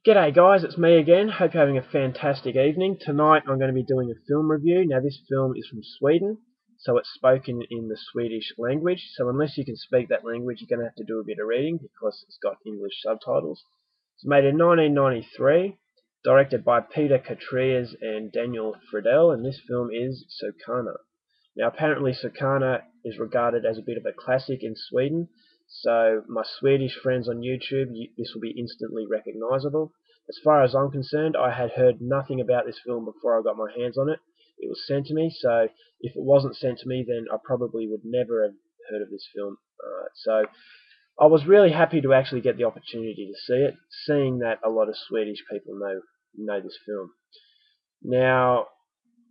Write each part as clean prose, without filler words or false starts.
G'day guys, it's me again. Hope you're having a fantastic evening. Tonight I'm going to be doing a film review. Now this film is from Sweden, so it's spoken in the Swedish language. So unless you can speak that language, you're going to have to do a bit of reading because it's got English subtitles. It's made in 1993, directed by Peter Katrias and Daniel Fredell, and this film is Sokarna. Now apparently Sokarna is regarded as a bit of a classic in Sweden, so my Swedish friends on YouTube, this will be instantly recognisable. As far as I'm concerned, I had heard nothing about this film before I got my hands on it. It was sent to me, so if it wasn't sent to me, then I probably would never have heard of this film. So I was really happy to actually get the opportunity to see it, seeing that a lot of Swedish people know this film. Now,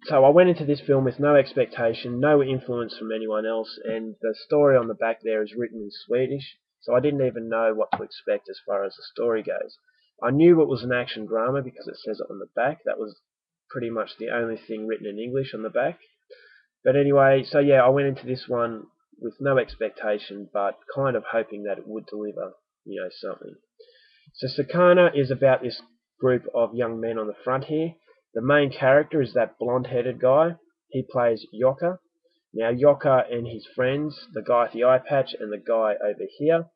so I went into this film with no expectation, no influence from anyone else, and the story on the back there is written in Swedish, so I didn't even know what to expect as far as the story goes. I knew it was an action drama because it says it on the back. That was pretty much the only thing written in English on the back. But anyway, so yeah, I went into this one with no expectation, but kind of hoping that it would deliver, something. So Sokarna is about this group of young men on the front here. The main character is that blonde-headed guy. He plays Jocke. Now Jocke and his friends, the guy with the eye patch and the guy over here,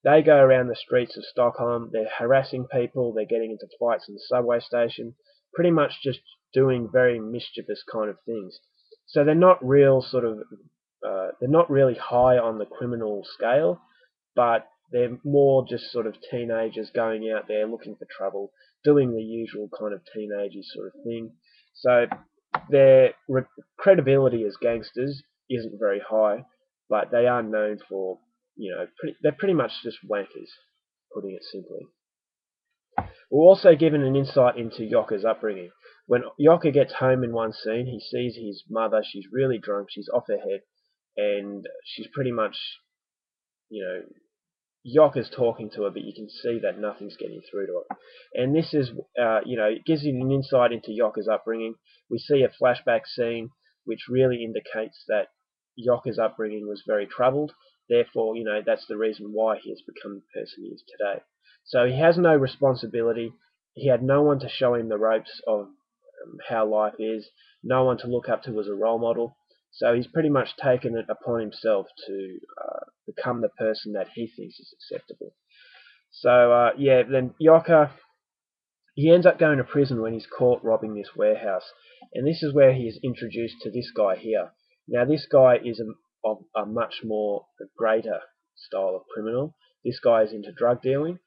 they go around the streets of Stockholm. They're harassing people. They're getting into fights in the subway station. Pretty much just doing very mischievous kind of things. So they're not they're not really high on the criminal scale, but they're more just sort of teenagers going out there looking for trouble, doing the usual kind of teenagey sort of thing. So their credibility as gangsters isn't very high, but they are known for, they're pretty much just wankers, putting it simply. We're also given an insight into Jocke's upbringing. When Jocke gets home in one scene, he sees his mother. She's really drunk. She's off her head, and she's pretty much, you know, Jocke's talking to her, but you can see that nothing's getting through to her. And this is, it gives you an insight into Jocke's upbringing. We see a flashback scene which really indicates that Jocke's upbringing was very troubled. Therefore, that's the reason why he has become the person he is today. So he has no responsibility. He had no one to show him the ropes of how life is, no one to look up to as a role model. So he's pretty much taken it upon himself to become the person that he thinks is acceptable. So then Jocke, he ends up going to prison when he's caught robbing this warehouse, and this is where he is introduced to this guy here. Now this guy is a much more greater style of criminal. This guy is into drug dealing,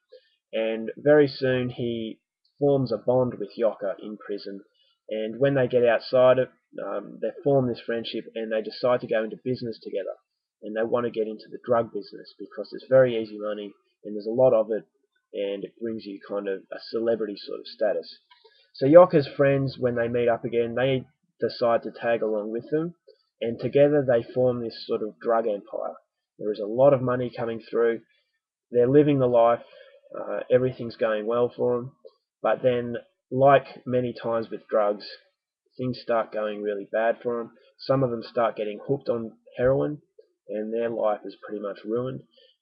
and very soon he forms a bond with Jocke in prison. And when they get outside it, they form this friendship and they decide to go into business together. And they want to get into the drug business because it's very easy money and there's a lot of it, and it brings you kind of a celebrity sort of status. So Jocke's friends, when they meet up again, they decide to tag along with them, and together they form this sort of drug empire. There is a lot of money coming through. They're living the life. Everything's going well for them. But then, like many times with drugs, things start going really bad for them. Some of them start getting hooked on heroin, and their life is pretty much ruined.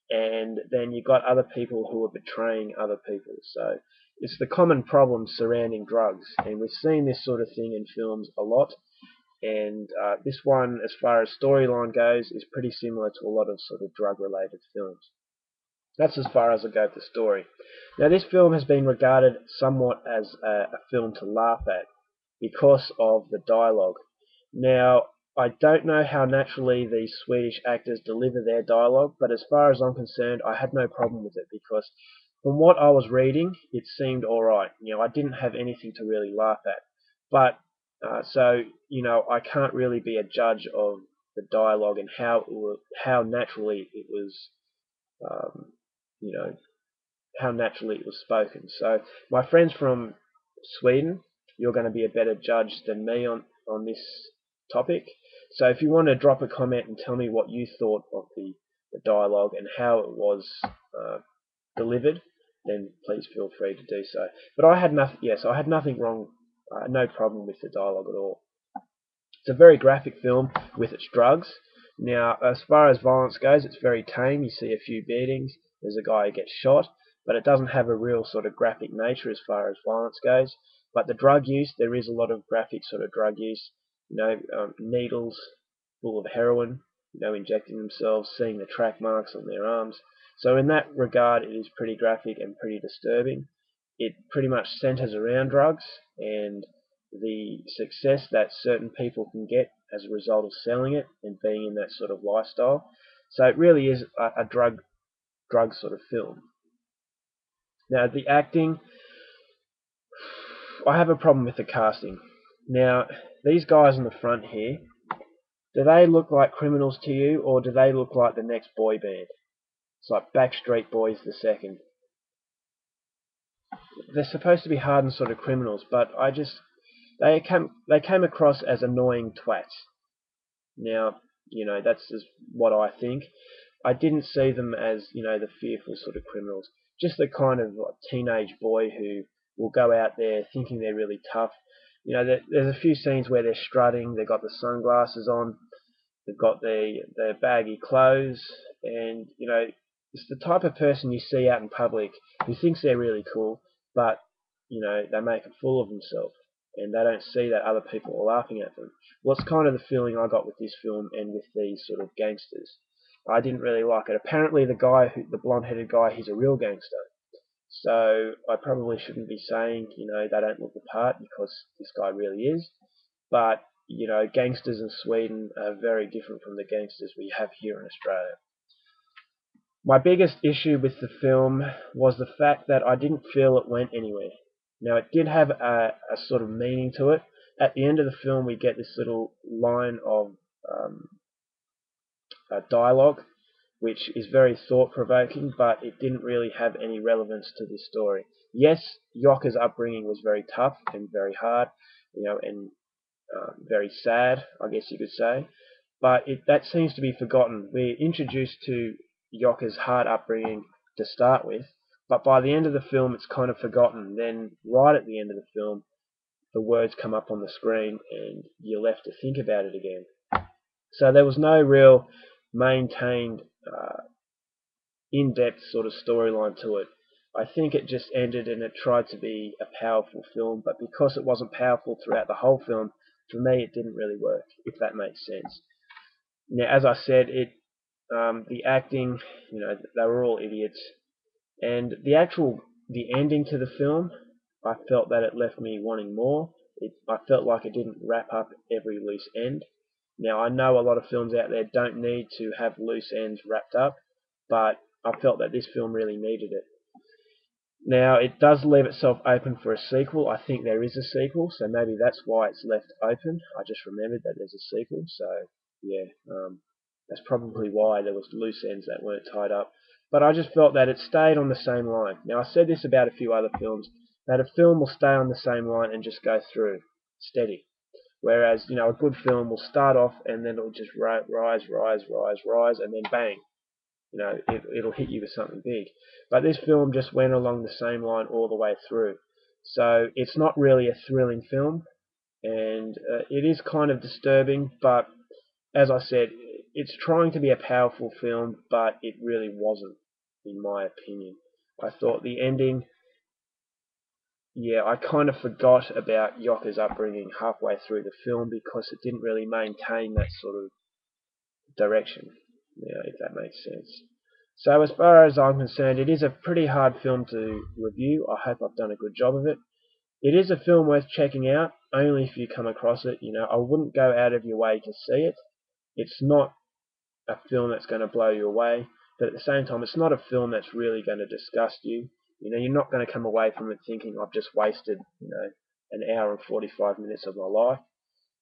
And then you've got other people who are betraying other people. So it's the common problem surrounding drugs, and we've seen this sort of thing in films a lot. And this one, as far as storyline goes, is pretty similar to a lot of sort of drug-related films. That's as far as I go with the story. Now, this film has been regarded somewhat as a film to laugh at because of the dialogue. Now, I don't know how naturally these Swedish actors deliver their dialogue, but as far as I'm concerned, I had no problem with it because from what I was reading, it seemed alright. I didn't have anything to really laugh at. But, I can't really be a judge of the dialogue and how naturally it was um, how naturally it was spoken. So my friends from Sweden, you're going to be a better judge than me on this topic. So if you want to drop a comment and tell me what you thought of the dialogue and how it was delivered, then please feel free to do so. But I had nothing. Yes, I had nothing wrong. No problem with the dialogue at all. It's a very graphic film with its drugs. Now, as far as violence goes, it's very tame. You see a few beatings. There's a guy who gets shot. but it doesn't have a real sort of graphic nature as far as violence goes. But the drug use, there is a lot of graphic sort of drug use. Needles full of heroin, injecting themselves, seeing the track marks on their arms. So in that regard, it is pretty graphic and pretty disturbing. It pretty much centers around drugs and the success that certain people can get as a result of selling it and being in that sort of lifestyle. So it really is a drug sort of film. Now the acting, I have a problem with the casting. Now these guys in the front here, do they look like criminals to you, or do they look like the next boy band? It's like Backstreet Boys the second. They're supposed to be hardened sort of criminals, but they came across as annoying twats. Now, that's just what I think. I didn't see them as, the fearful sort of criminals. Just the kind of teenage boy who will go out there thinking they're really tough. There's a few scenes where they're strutting, they've got the sunglasses on, they've got their baggy clothes, and, it's the type of person you see out in public who thinks they're really cool, but, they make a fool of themselves, and they don't see that other people are laughing at them. Well, it's kind of the feeling I got with this film and with these sort of gangsters. I didn't really like it. Apparently the blonde-headed guy, he's a real gangster. So I probably shouldn't be saying, they don't look the part, because this guy really is. But, gangsters in Sweden are very different from the gangsters we have here in Australia. My biggest issue with the film was the fact that I didn't feel it went anywhere. Now, it did have a sort of meaning to it. At the end of the film, we get this little line of dialogue, which is very thought-provoking, but it didn't really have any relevance to this story. Yes, Jokka's upbringing was very tough and very hard, and very sad, I guess you could say, but that seems to be forgotten. We're introduced to Jokka's hard upbringing to start with, but by the end of the film, it's kind of forgotten. Then, right at the end of the film, the words come up on the screen, and you're left to think about it again. So there was no real maintained in-depth sort of storyline to it. I think it just ended and it tried to be a powerful film, but because it wasn't powerful throughout the whole film, for me it didn't really work, if that makes sense. Now, as I said, the acting, they were all idiots, and the ending to the film, I felt that it left me wanting more. I felt like it didn't wrap up every loose end. Now, I know a lot of films out there don't need to have loose ends wrapped up, but I felt that this film really needed it. Now, it does leave itself open for a sequel. I think there is a sequel, so maybe that's why it's left open. I just remembered that there's a sequel, so yeah, that's probably why there was loose ends that weren't tied up. But I just felt that it stayed on the same line. Now, I said this about a few other films, that a film will stay on the same line and just go through, steady. Whereas, a good film will start off and then it'll just rise, and then bang, it'll hit you with something big. But this film just went along the same line all the way through. So it's not really a thrilling film, and it is kind of disturbing, but as I said, it's trying to be a powerful film, but it really wasn't, in my opinion. I thought the ending, I kind of forgot about Jokka's upbringing halfway through the film because it didn't really maintain that sort of direction, if that makes sense. So as far as I'm concerned, it is a pretty hard film to review. I hope I've done a good job of it. It is a film worth checking out, only if you come across it. I wouldn't go out of your way to see it. It's not a film that's going to blow you away, but at the same time, it's not a film that's really going to disgust you. You're not going to come away from it thinking, I've just wasted, an hour and 45 minutes of my life.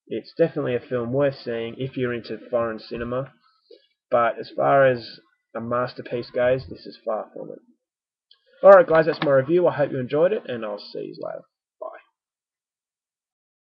It's definitely a film worth seeing if you're into foreign cinema, but as far as a masterpiece goes, this is far from it. Alright guys, that's my review. I hope you enjoyed it, and I'll see you later.